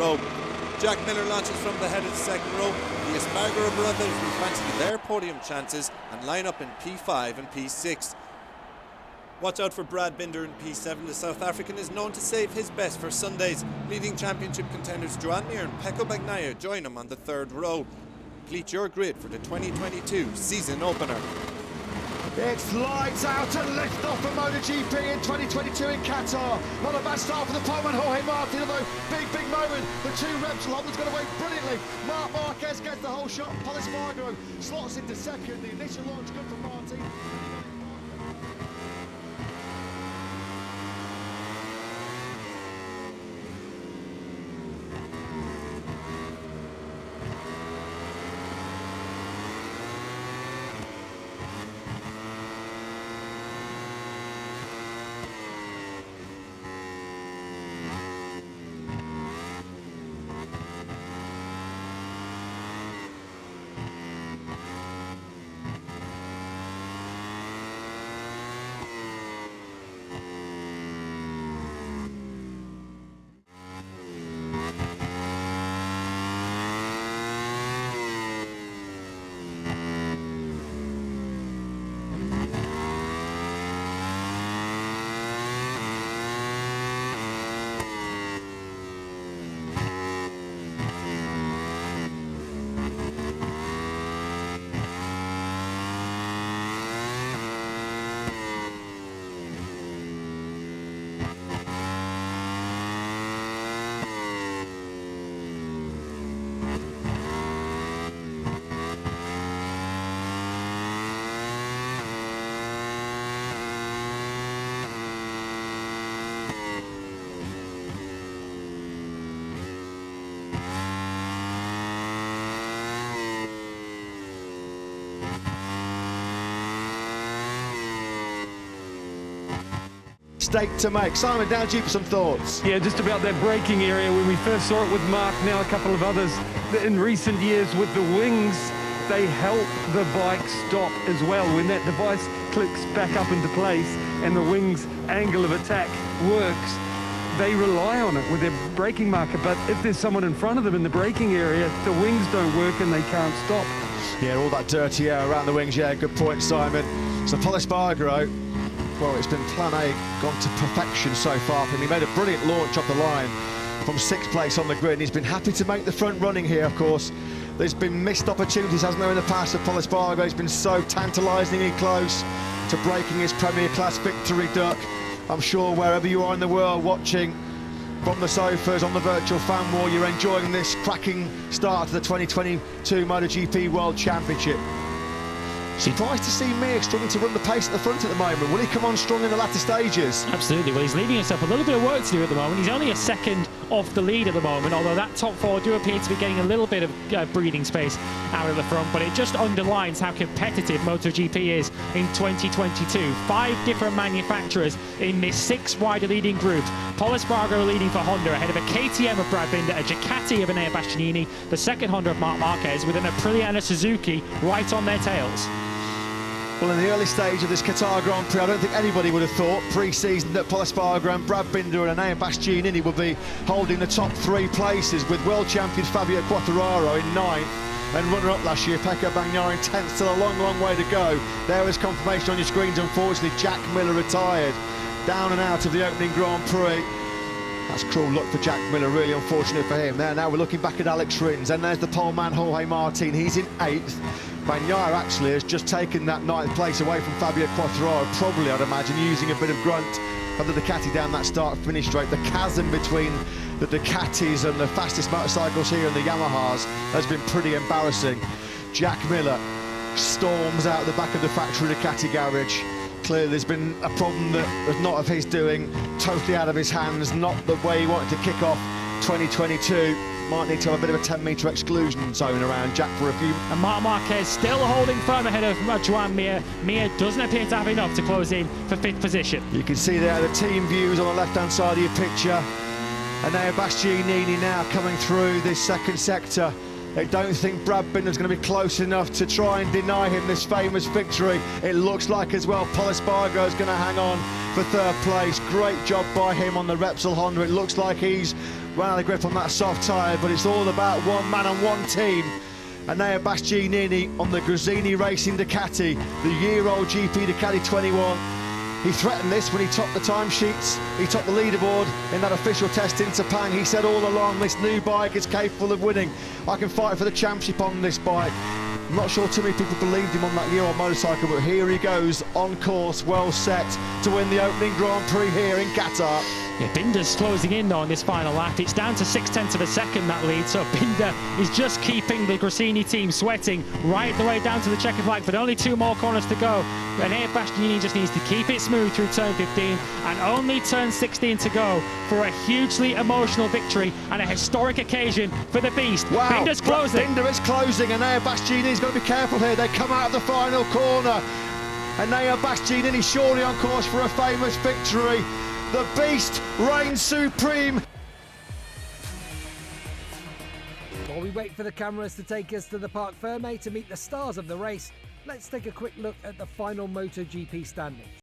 row. Jack Miller launches from the head of the second row. The Espargaro brothers will fancy their podium chances and line up in P5 and P6. Watch out for Brad Binder in P7. The South African is known to save his best for Sundays. Leading championship contenders Joan Mir and Pecco Bagnaia join him on the third row. Complete your grid for the 2022 season opener. It's lights out and lift off for Motogp in 2022 in Qatar. Not a bad start for the poleman Jorge Martin, although big moment. The two reps, London's got away brilliantly. Marc Marquez gets the whole shot. Pol Espargaro slots into second. The initial launch good for Martin. Mistake to make. Simon, down to you for some thoughts. Yeah, just about that braking area when we first saw it with Mark, now a couple of others. In recent years with the wings, they help the bike stop as well. When that device clicks back up into place and the wings angle of attack works, they rely on it with their braking marker. But if there's someone in front of them in the braking area, the wings don't work and they can't stop. Yeah, all that dirty air around the wings. Yeah, good point, Simon. So Pol Espargaro, well, it's been plan A gone to perfection so far for him. He made a brilliant launch off the line from 6th place on the grid, and he's been happy to make the front running here, of course. There's been missed opportunities, hasn't there, in the past for Pol Espargaro. He's been so tantalisingly close to breaking his Premier Class victory duck. I'm sure wherever you are in the world watching from the sofas on the virtual fan wall, you're enjoying this cracking start to the 2022 MotoGP World Championship. Surprised to see Mir struggling to run the pace at the front at the moment. Will he come on strong in the latter stages? Absolutely. Well, he's leaving himself a little bit of work to do at the moment. He's only a second off the lead at the moment, although that top four do appear to be getting a little bit of breathing space out of the front, but it just underlines how competitive MotoGP is in 2022. 5 different manufacturers in this 6 wide leading group. Pol Espargaro leading for Honda ahead of a KTM of Brad Binder, a Ducati of Enea Bastianini, the second Honda of Marc Marquez, with an Aprilia and a Suzuki right on their tails. Well, in the early stage of this Qatar Grand Prix, I don't think anybody would have thought pre-season that Pol Espargaro and Brad Binder and Enea Bastianini would be holding the top 3 places, with world champion Fabio Quartararo in 9th and runner-up last year Pecco Bagnaia in 10th. Still a long way to go. There was confirmation on your screens. Unfortunately, Jack Miller retired, down and out of the opening Grand Prix. That's cruel luck for Jack Miller, really unfortunate for him. Now we're looking back at Alex Rins, and there's the pole man Jorge Martin. He's in 8th. Bagnaia actually has just taken that 9th place away from Fabio Quartararo, probably, I'd imagine, using a bit of grunt of the Ducati down that start-finish straight. The chasm between the Ducatis and the fastest motorcycles here and the Yamahas has been pretty embarrassing. Jack Miller storms out the back of the factory Ducati garage. Clearly there's been a problem that was not of his doing, totally out of his hands, not the way he wanted to kick off 2022. Might need to have a bit of a 10-metre exclusion zone around Jack for a few. And Marc Marquez still holding firm ahead of Joan Mir. Mir doesn't appear to have enough to close in for 5th position. You can see there the team views on the left-hand side of your picture. And now Bastianini now coming through this second sector They don't think Brad Binder's going to be close enough to try and deny him this famous victory. It looks like as well Paul Espargaro's going to hang on for third place. Great job by him on the Repsol Honda. It looks like he's run out of grip on that soft tyre, but it's all about one man and one team. Enea Bastianini on the Gresini Racing Ducati, the year-old GP Ducati 21. He threatened this when he topped the timesheets, he topped the leaderboard in that official test in Sepang. He said all along, this new bike is capable of winning. I can fight for the championship on this bike. I'm not sure too many people believed him on that year-old motorcycle, but here he goes, on course, well set to win the opening Grand Prix here in Qatar. Yeah, Binder's closing in though on this final lap. It's down to 0.6 of a second, that lead, so Binder is just keeping the Gresini team sweating right the way down to the checkered flag, but only 2 more corners to go. Enea Bastianini just needs to keep it smooth through turn 15 and only turn 16 to go for a hugely emotional victory and a historic occasion for the Beast. Wow. Binder's closing. Binder is closing. Enea Bastianini's got to be careful here. They come out of the final corner. Enea Bastianini surely on course for a famous victory. The Beast reigns supreme. While we wait for the cameras to take us to the Parc Fermé to meet the stars of the race, let's take a quick look at the final MotoGP standings.